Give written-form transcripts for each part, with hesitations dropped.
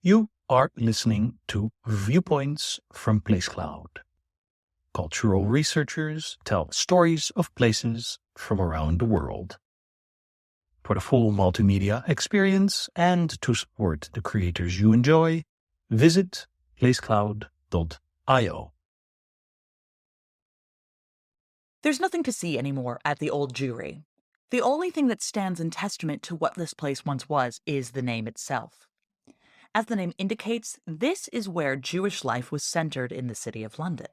You are listening to Viewpoints from PlaceCloud. Cultural researchers tell stories of places from around the world. For the full multimedia experience and to support the creators you enjoy, visit placecloud.io. There's nothing to see anymore at the Old Jewry. The only thing that stands in testament to what this place once was is the name itself. As the name indicates, this is where Jewish life was centered in the city of London.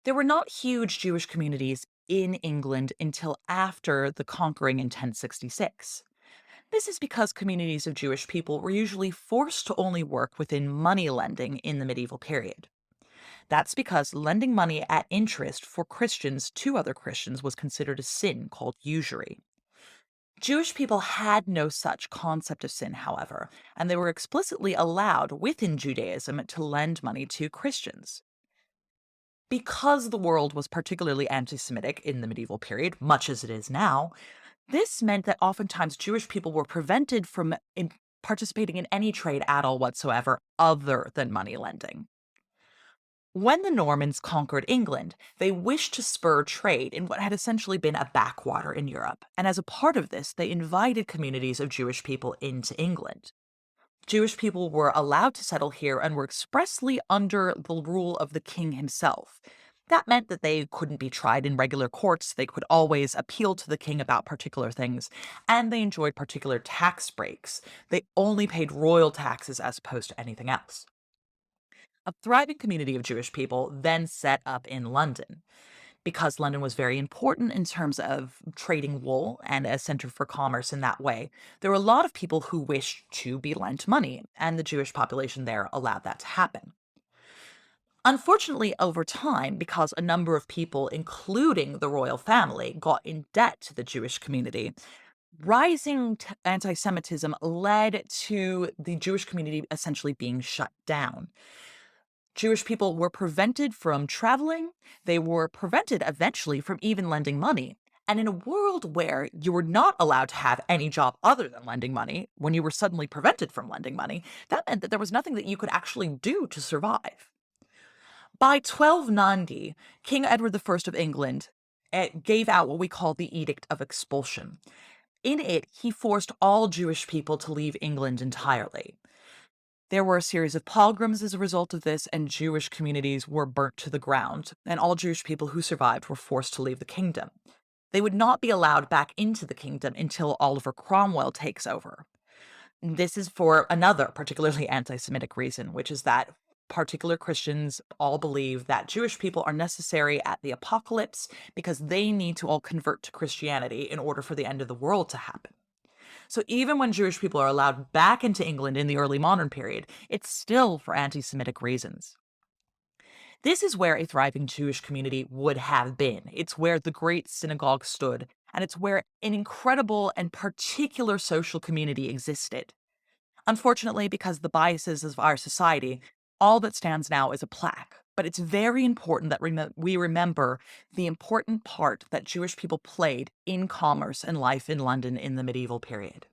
There were not huge Jewish communities in England until after the conquering in 1066. This is because communities of Jewish people were usually forced to only work within money lending in the medieval period. That's because lending money at interest for Christians to other Christians was considered a sin called usury. Jewish people had no such concept of sin, however, and they were explicitly allowed within Judaism to lend money to Christians. Because the world was particularly anti Semitic in the medieval period, much as it is now, this meant that oftentimes Jewish people were prevented from participating in any trade at all whatsoever other than money lending. When the Normans conquered England, they wished to spur trade in what had essentially been a backwater in Europe, and as a part of this, they invited communities of Jewish people into England. Jewish people were allowed to settle here and were expressly under the rule of the king himself. That meant that they couldn't be tried in regular courts, they could always appeal to the king about particular things, and they enjoyed particular tax breaks. They only paid royal taxes as opposed to anything else. A thriving community of Jewish people then set up in London. Because London was very important in terms of trading wool and a center for commerce in that way, there were a lot of people who wished to be lent money, and the Jewish population there allowed that to happen. Unfortunately, over time, because a number of people, including the royal family, got in debt to the Jewish community, rising anti Semitism led to the Jewish community essentially being shut down. Jewish people were prevented from traveling. They were prevented eventually from even lending money. And in a world where you were not allowed to have any job other than lending money, when you were suddenly prevented from lending money, that meant that there was nothing that you could actually do to survive. By 1290, King Edward I of England gave out what we call the Edict of Expulsion. In it, he forced all Jewish people to leave England entirely. There were a series of pogroms as a result of this, and Jewish communities were burnt to the ground, and all Jewish people who survived were forced to leave the kingdom. They would not be allowed back into the kingdom until Oliver Cromwell takes over. This is for another particularly anti-Semitic reason, which is that particular Christians all believe that Jewish people are necessary at the apocalypse because they need to all convert to Christianity in order for the end of the world to happen. So even when Jewish people are allowed back into England in the early modern period, it's still for anti-Semitic reasons. This is where a thriving Jewish community would have been. It's where the Great Synagogue stood, and it's where an incredible and particular social community existed. Unfortunately, because of the biases of our society, all that stands now is a plaque. But it's very important that we remember the important part that Jewish people played in commerce and life in London in the medieval period.